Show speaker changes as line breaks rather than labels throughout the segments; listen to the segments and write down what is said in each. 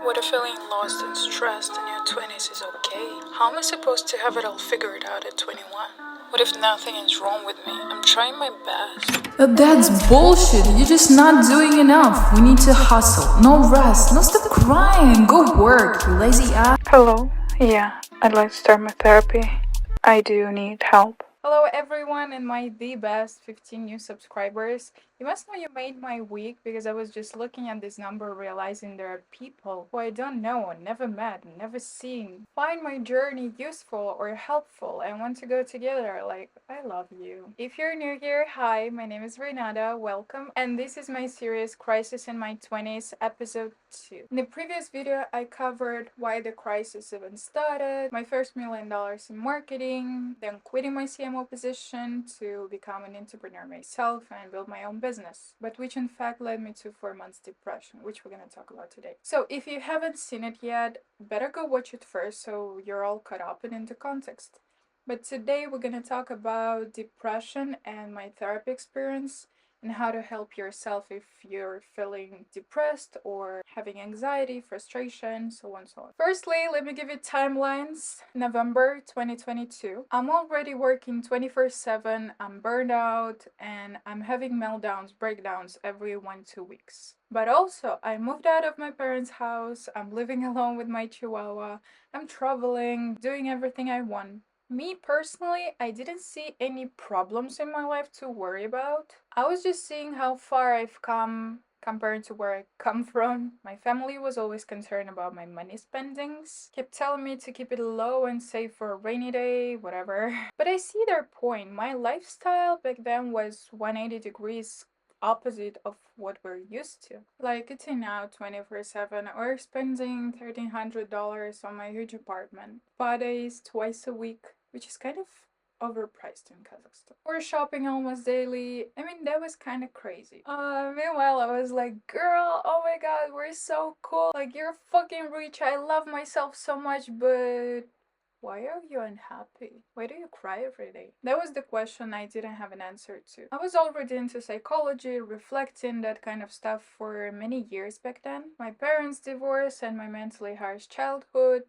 Whether feeling lost and stressed in your 20s is okay, how am I supposed to have it all figured out at 21? What if nothing is wrong with me? I'm trying my best.
That's bullshit. You're just not doing enough. We need to hustle. No rest. No stop crying. Go work, you lazy ass.
Hello? Yeah, I'd like to start my therapy. I do need help. Hello everyone and my the best 15 new subscribers. You must know you made my week because I was just looking at this number realizing there are people who I don't know, never met, never seen, find my journey useful or helpful and want to go together. Like, I love you. If you're new here, hi, my name is Renata, welcome, and this is my series Crisis in My 20s episode 2. In the previous video I covered why the crisis even started, my first $1 million in marketing, then quitting my CMO position to become an entrepreneur myself and build my own business, but which in fact led me to 4 months depression, which we're going to talk about today. So if you haven't seen it yet, better go watch it first so you're all caught up and into context. But today we're going to talk about depression and my therapy experience and how to help yourself if you're feeling depressed or having anxiety, frustration, so on and so on. Firstly, let me give you timelines. November 2022. I'm already working 24/7, I'm burned out, and I'm having meltdowns, breakdowns every 1-2 weeks. But also, I moved out of my parents' house, I'm living alone with my chihuahua, I'm traveling, doing everything I want. Me personally, I didn't see any problems in my life to worry about. I was just seeing how far I've come compared to where I come from. My family was always concerned about my money spendings, kept telling me to keep it low and save for a rainy day, whatever. But I see their point. My lifestyle back then was 180 degrees opposite of what we're used to. Like eating out 24/7 or spending $1,300 on my huge apartment, spa days twice a week, which is kind of overpriced in Kazakhstan. Or shopping almost daily. I mean, that was kind of crazy. Meanwhile, I was like, girl, oh my god, we're so cool. Like, you're fucking rich. I love myself so much, but why are you unhappy? Why do you cry every day? That was the question I didn't have an answer to. I was already into psychology, reflecting, that kind of stuff for many years back then. My parents' divorce and my mentally harsh childhood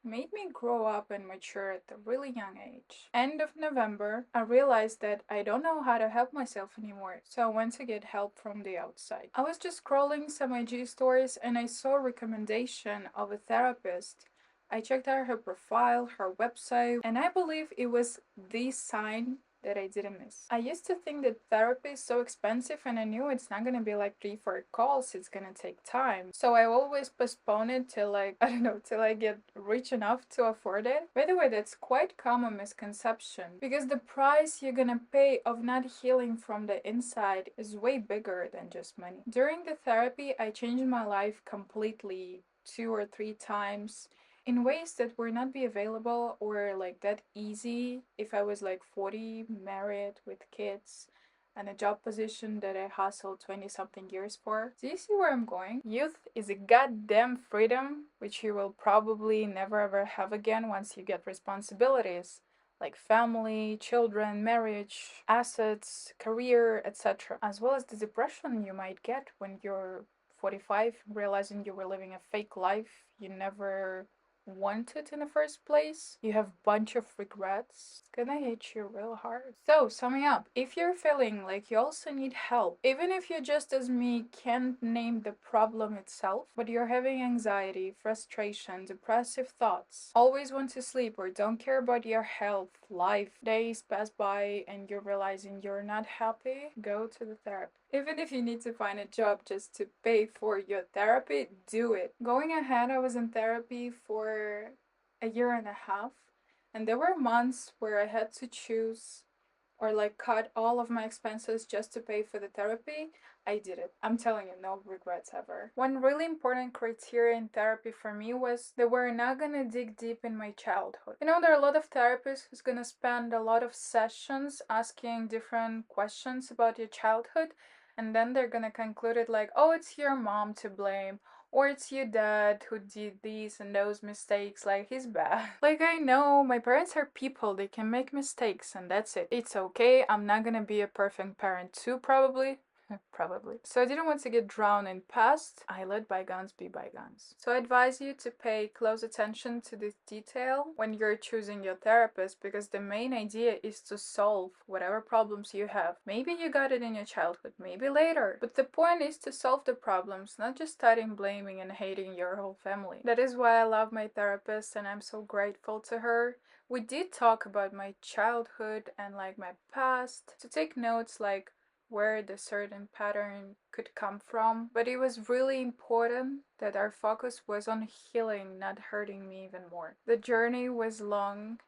made me grow up and mature at a really young age. End of November, I realized that I don't know how to help myself anymore, so I went to get help from the outside. I was just scrolling some IG stories and I saw a recommendation of a therapist. I checked out her profile, her website, and I believe it was the sign that I didn't miss. I used to think that therapy is so expensive and I knew it's not gonna be like 3-4 calls, it's gonna take time. So I always postpone it till like, I don't know, till I get rich enough to afford it. By the way, that's quite common misconception because the price you're gonna pay of not healing from the inside is way bigger than just money. During the therapy, I changed my life completely 2 or 3 times in ways that would not be available or like that easy if I was like 40, married with kids and a job position that I hustled 20 something years for. Do you see where I'm going? Youth is a goddamn freedom which you will probably never ever have again once you get responsibilities like family, children, marriage, assets, career, etc. As well as the depression you might get when you're 45, realizing you were living a fake life you never wanted in the first place. You have bunch of regrets. It's gonna hit you real hard. So summing up, if you're feeling like you also need help, even if you just as me can't name the problem itself, but you're having anxiety, frustration, depressive thoughts, always want to sleep or don't care about your health, life, days pass by and you're realizing you're not happy, go to the therapist. Even if you need to find a job just to pay for your therapy, do it. Going ahead, I was in therapy for a year and a half, and there were months where I had to choose or like cut all of my expenses just to pay for the therapy. I did it. I'm telling you, no regrets ever. One really important criteria in therapy for me was that we're not gonna dig deep in my childhood. You know, there are a lot of therapists who's gonna spend a lot of sessions asking different questions about your childhood, and then they're gonna conclude it like, oh, it's your mom to blame, or it's your dad who did these and those mistakes, like he's bad. Like, I know my parents are people, they can make mistakes and that's it. It's okay, I'm not gonna be a perfect parent too, probably. Probably. So I didn't want to get drowned in past. I let bygones be bygones. So I advise you to pay close attention to this detail when you're choosing your therapist, because the main idea is to solve whatever problems you have. Maybe you got it in your childhood, maybe later. But the point is to solve the problems, not just starting blaming and hating your whole family. That is why I love my therapist and I'm so grateful to her. We did talk about my childhood and like my past, to take notes like where the certain pattern could come from, but it was really important that our focus was on healing, not hurting me even more. The journey was long,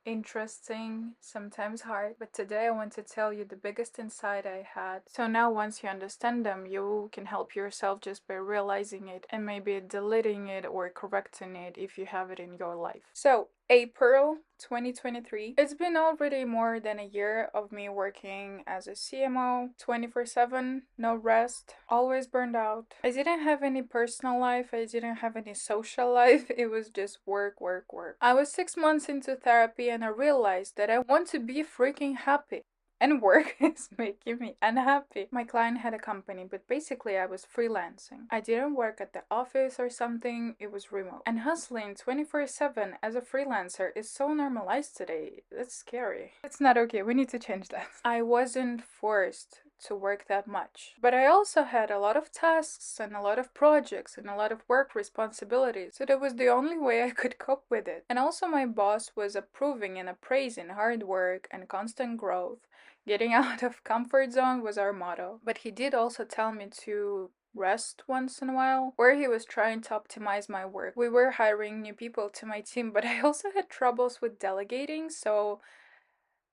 interesting, sometimes hard, but today I want to tell you the biggest insight I had. So now once you understand them, you can help yourself just by realizing it and maybe deleting it or correcting it if you have it in your life. So April 2023. It's been already more than a year of me working as a CMO, 24/7, no rest, always burned out. I didn't have any personal life, I didn't have any social life, it was just work, work, work. I was 6 months into therapy and I realized that I want to be freaking happy. And work is making me unhappy. My client had a company, but basically I was freelancing. I didn't work at the office or something, it was remote. And hustling 24/7 as a freelancer is so normalized today. That's scary. It's not okay, we need to change that. I wasn't forced to work that much. But I also had a lot of tasks and a lot of projects and a lot of work responsibilities, so that was the only way I could cope with it. And also my boss was approving and appraising hard work and constant growth. Getting out of comfort zone was our motto. But he did also tell me to rest once in a while, where he was trying to optimize my work. We were hiring new people to my team, but I also had troubles with delegating, so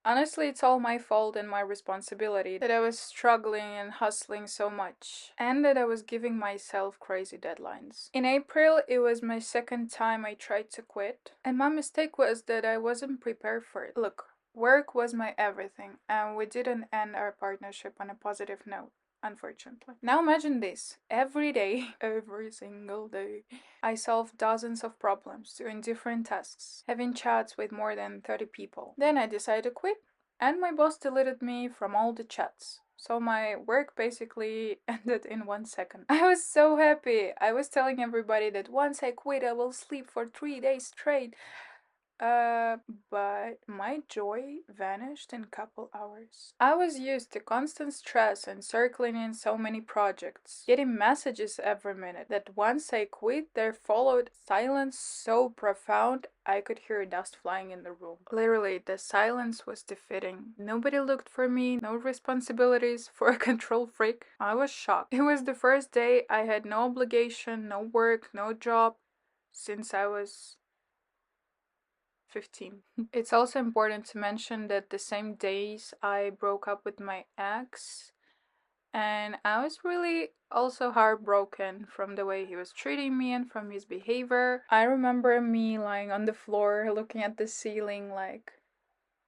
honestly, it's all my fault and my responsibility that I was struggling and hustling so much, and that I was giving myself crazy deadlines. In April, it was my second time I tried to quit, and my mistake was that I wasn't prepared for it. Look, work was my everything, and we didn't end our partnership on a positive note, unfortunately. Now imagine this. Every day, every single day, I solved dozens of problems, doing different tasks, having chats with more than 30 people. Then I decided to quit, and my boss deleted me from all the chats. So my work basically ended in 1 second. I was so happy. I was telling everybody that once I quit, I will sleep for 3 days straight. But my joy vanished in a couple hours. I was used to constant stress and circling in so many projects, getting messages every minute, that once I quit, there followed silence so profound I could hear dust flying in the room. Literally, the silence was defeating. Nobody looked for me, no responsibilities for a control freak. I was shocked. It was the first day I had no obligation, no work, no job since I was 15. It's also important to mention that the same days I broke up with my ex, and I was really also heartbroken from the way he was treating me and from his behavior. I remember me lying on the floor looking at the ceiling like,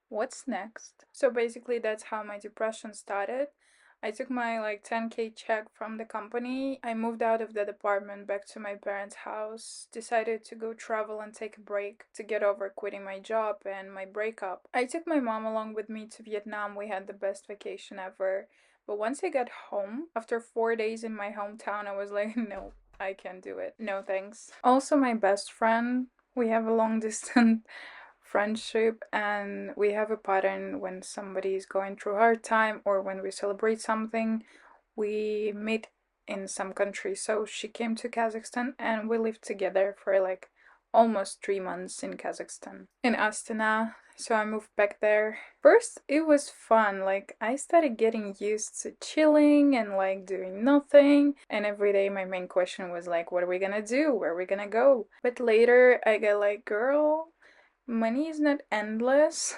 what's next? So basically that's how my depression started. I took my 10K check from the company. I moved out of the department back to my parents' house, decided to go travel and take a break to get over quitting my job and my breakup. I took my mom along with me to Vietnam. We had the best vacation ever. But once I got home, after 4 days in my hometown, I was like, no, I can't do it. No thanks. Also, my best friend, we have a long distance friendship, and we have a pattern when somebody is going through a hard time or when we celebrate something, we meet in some country. So she came to Kazakhstan and we lived together for almost 3 months in Kazakhstan, in Astana. So I moved back there. First, it was fun. I started getting used to chilling and doing nothing. And every day, my main question was what are we gonna do? Where are we gonna go? But later, I got girl, money is not endless.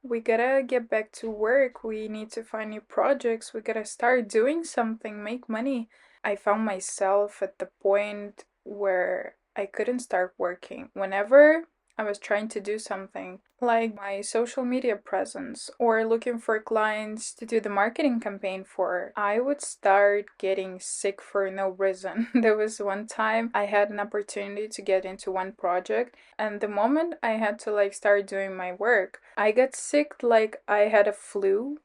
We gotta get back to work. We need to find new projects. We gotta start doing something, make money. I found myself at the point where I couldn't start working. Whenever I was trying to do something like my social media presence or looking for clients to do the marketing campaign for, I would start getting sick for no reason. There was one time I had an opportunity to get into one project, and the moment I had to start doing my work, I got sick like I had a flu.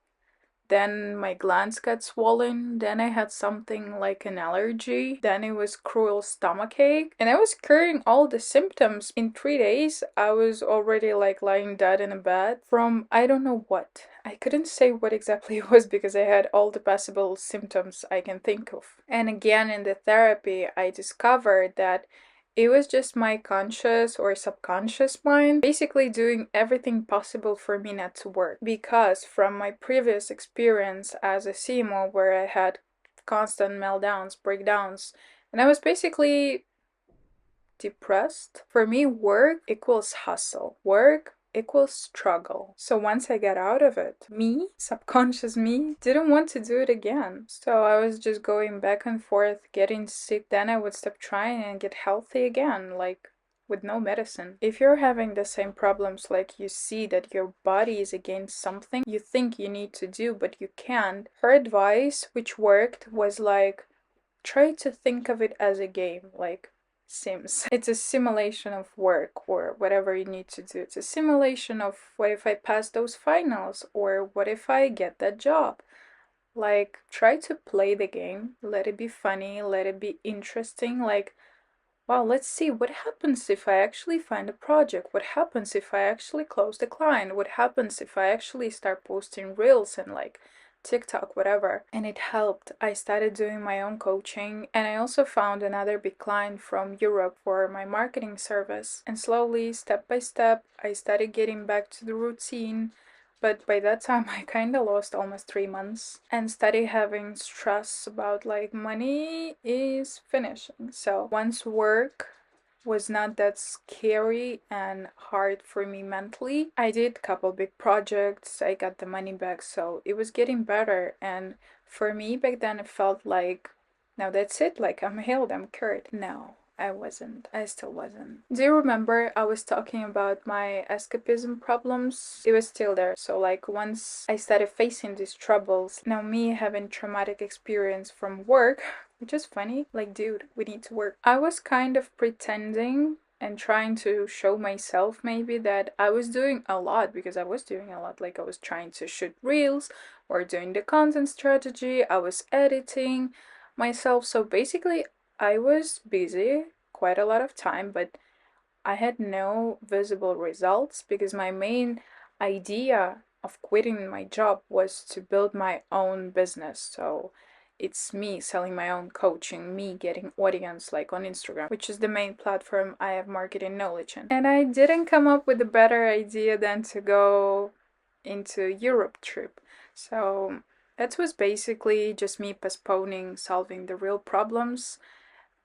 then my glands got swollen, then I had something like an allergy, then it was cruel stomachache, and I was curing all the symptoms. In 3 days, I was already like lying dead in a bed from I don't know what. I couldn't say what exactly it was because I had all the possible symptoms I can think of. And again, in the therapy, I discovered that it was just my conscious or subconscious mind basically doing everything possible for me not to work. Because from my previous experience as a CMO, where I had constant meltdowns, breakdowns, and I was basically depressed, for me, work equals hustle. Work equals struggle. So once I got out of it, me, subconscious me, didn't want to do it again. So I was just going back and forth, getting sick. Then I would stop trying and get healthy again, like with no medicine. If you're having the same problems, like you see that your body is against something you think you need to do, but you can't, her advice, which worked, was like, try to think of it as a game, like Sims. It's a simulation of work or whatever you need to do. It's a simulation of what if I pass those finals or what if I get that job. Like, try to play the game, let it be funny, let it be interesting. Like, wow, let's see what happens if I actually find a project. What happens if I actually close the client? What happens if I actually start posting reels and like TikTok, whatever. And it helped. I started doing my own coaching, and I also found another big client from Europe for my marketing service. And slowly, step by step, I started getting back to the routine. But by that time, I kind of lost almost 3 months and started having stress about like money is finishing. So once work was not that scary and hard for me mentally. I did a couple big projects, I got the money back, so it was getting better. And for me back then, it felt like, now that's it, like I'm healed, I'm cured. No, I wasn't. I still wasn't. Do you remember I was talking about my escapism problems? It was still there. So like once I started facing these troubles, now me having traumatic experience from work, which is funny, like dude, we need to work. I was kind of pretending and trying to show myself maybe that I was doing a lot, because I was doing a lot. Like I was trying to shoot reels or doing the content strategy, I was editing myself. So basically I was busy quite a lot of time, but I had no visible results because my main idea of quitting my job was to build my own business. So it's me selling my own coaching, me getting audience like on Instagram, which is the main platform I have marketing knowledge in. And I didn't come up with a better idea than to go into Europe trip. So that was basically just me postponing solving the real problems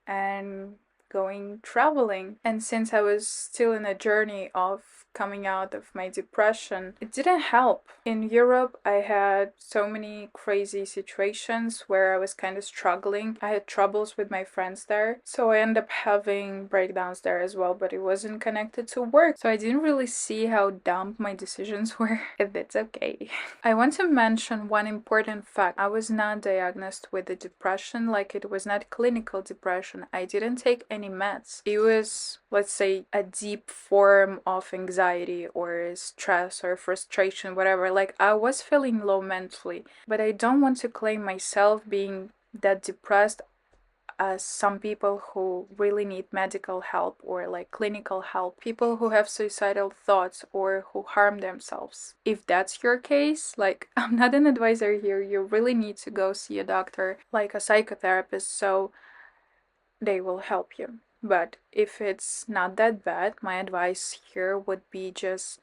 and going traveling. And since I was still in a journey of coming out of my depression, it didn't help. In Europe, I had so many crazy situations where I was kind of struggling. I had troubles with my friends there, so I ended up having breakdowns there as well, but it wasn't connected to work, so I didn't really see how dumb my decisions were. If it's okay. I want to mention one important fact. I was not diagnosed with a depression, like it was not clinical depression. I didn't take any meds. It was, let's say, a deep form of anxiety or stress or frustration, whatever. Like I was feeling low mentally, but I don't want to claim myself being that depressed as some people who really need medical help or like clinical help, people who have suicidal thoughts or who harm themselves. If that's your case, like I'm not an advisor here, you really need to go see a doctor, like a psychotherapist, so they will help you. But if it's not that bad, my advice here would be just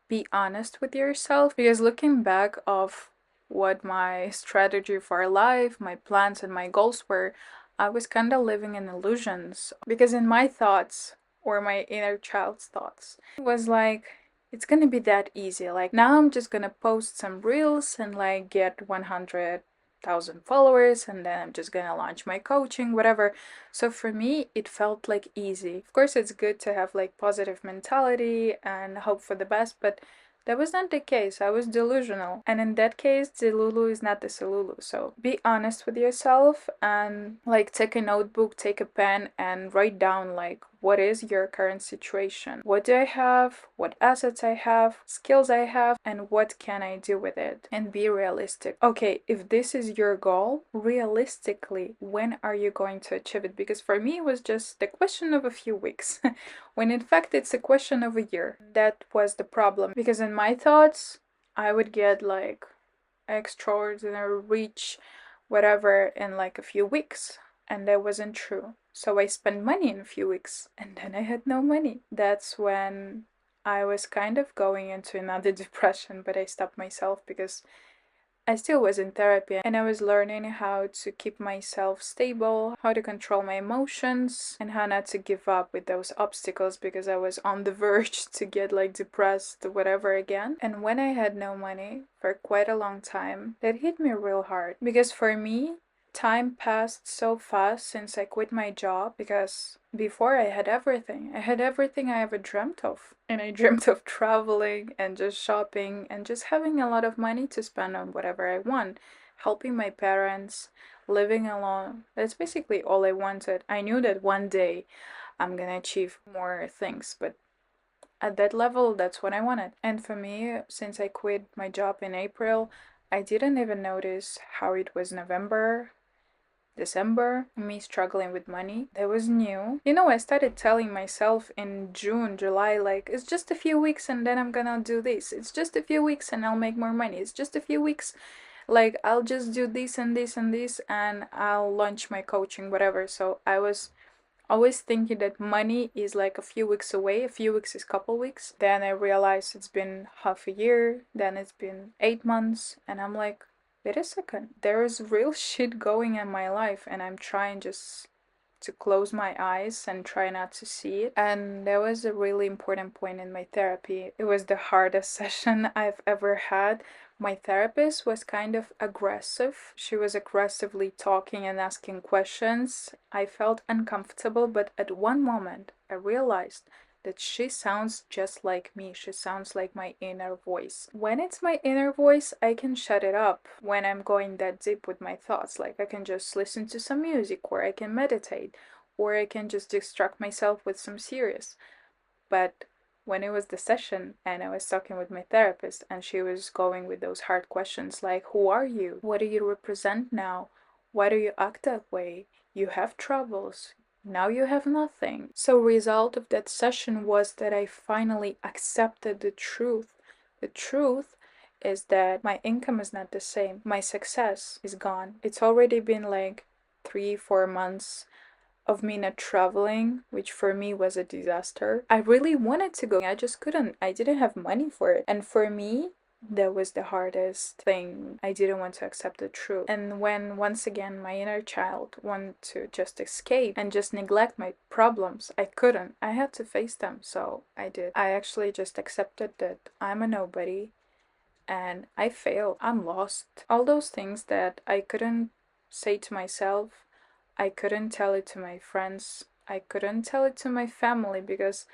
be honest with yourself, because looking back of what my strategy for life, my plans and my goals were, I was kind of living in illusions, because in my thoughts or my inner child's thoughts, it was like it's gonna be that easy. Like now I'm just gonna post some reels and like get 100,000 followers, and then I'm just gonna launch my coaching, whatever. So for me, it felt like easy. Of course, it's good to have like positive mentality and hope for the best, but That was not the case. I was delusional. And in that case, Delulu is not the Selulu. So be honest with yourself and like take a notebook, take a pen and write down like what is your current situation? What do I have? What assets I have? Skills I have? And what can I do with it? And be realistic. Okay, if this is your goal, realistically, when are you going to achieve it? Because for me, it was just the question of a few weeks. When in fact it's a question of a year. That was the problem. Because in my thoughts, I would get like extraordinary reach, whatever, in like a few weeks. And that wasn't true. So I spent money in a few weeks and then I had no money. That's when I was kind of going into another depression, but I stopped myself because I still was in therapy and I was learning how to keep myself stable, how to control my emotions, and how not to give up with those obstacles because I was on the verge to get like depressed or whatever again. And when I had no money for quite a long time, that hit me real hard because for me, time passed so fast since I quit my job because before I had everything. I had everything I ever dreamt of. And I dreamt of traveling and just shopping and just having a lot of money to spend on whatever I want. Helping my parents, living alone. That's basically all I wanted. I knew that one day I'm gonna achieve more things, but at that level, that's what I wanted. And for me, since I quit my job in April, I didn't even notice how it was November, December, me struggling with money. That was new. You know, I started telling myself in June, July, like, it's just a few weeks and then I'm gonna do this. It's just a few weeks and I'll make more money. It's just a few weeks, like, I'll just do this and this and this and I'll launch my coaching, whatever. So I was always thinking that money is like a few weeks away. A few weeks is a couple weeks. Then I realized it's been half a year. Then it's been 8 months. And I'm like, wait a second. There is real shit going in my life. And I'm trying just to close my eyes and try not to see it. And that was a really important point in my therapy. It was the hardest session I've ever had. My therapist was kind of aggressive. She was aggressively talking and asking questions. I felt uncomfortable, but at one moment I realized that she sounds just like me. She sounds like my inner voice. When it's my inner voice, I can shut it up when I'm going that deep with my thoughts. Like I can just listen to some music, or I can meditate, or I can just distract myself with some series. But when it was the session and I was talking with my therapist and she was going with those hard questions like, who are you? What do you represent now? Why do you act that way? You have troubles. Now you have nothing. So result of that session was that I finally accepted the truth. The truth is that my income is not the same. My success is gone. It's already been like 3, 4 months of me not traveling, which for me was a disaster. I really wanted to go, I just couldn't. I didn't have money for it. And for me, that was the hardest thing. I didn't want to accept the truth. And when once again my inner child wanted to just escape and just neglect my problems, I couldn't. I had to face them, so I did. I actually just accepted that I'm a nobody and I failed. I'm lost. All those things that I couldn't say to myself, I couldn't tell it to my friends. I couldn't tell it to my family because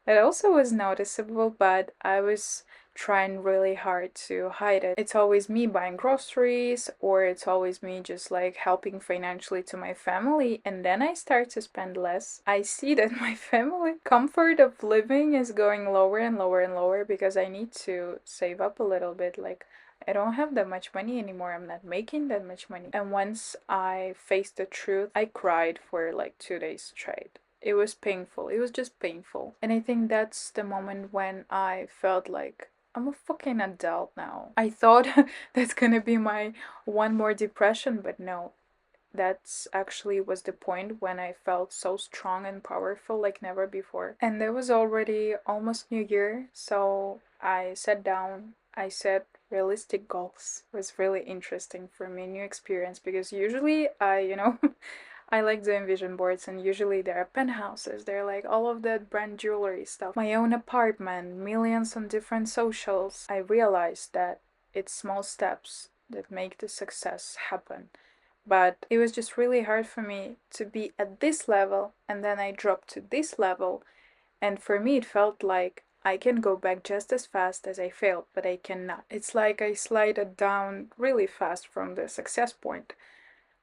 it also was noticeable, but I was trying really hard to hide it. It's always me buying groceries, or it's always me just like helping financially to my family, and then I start to spend less. I see that my family comfort of living is going lower and lower and lower because I need to save up a little bit. Like, I don't have that much money anymore. I'm not making that much money. And once I faced the truth, I cried for like 2 days straight. It was painful. It was just painful. And I think that's the moment when I felt like I'm a fucking adult now. I thought that's gonna be my one more depression, but no. That's actually was the point when I felt so strong and powerful like never before. And there was already almost New Year, so I sat down, I set realistic goals. It was really interesting for me, new experience, because usually I like doing vision boards, and usually there are penthouses, they're like all of that brand jewelry stuff, my own apartment, millions on different socials. I realized that it's small steps that make the success happen. But it was just really hard for me to be at this level and then I dropped to this level. And for me, it felt like I can go back just as fast as I failed, but I cannot. It's like I slided down really fast from the success point.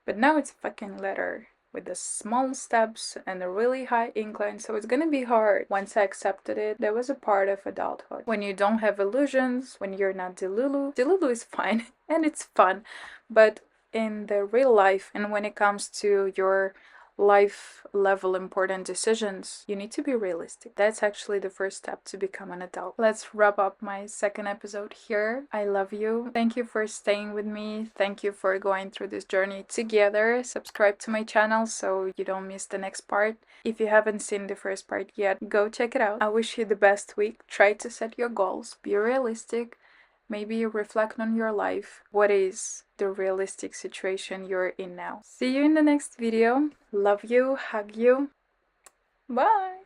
But now it's a fucking ladder with the small steps and a really high incline, so it's gonna be hard. Once I accepted it, that was a part of adulthood. When you don't have illusions, when you're not Delulu, Delulu is fine and it's fun, but in the real life and when it comes to your life level important decisions, you need to be realistic. That's actually the first step to become an adult. Let's wrap up my second episode here. I love you. Thank you for staying with me. Thank you for going through this journey together. Subscribe to my channel so you don't miss the next part. If you haven't seen the first part yet, go check it out. I wish you the best week. Try to set your goals. Be realistic. Maybe reflect on your life. What is the realistic situation you're in now? See you in the next video. Love you. Hug you. Bye.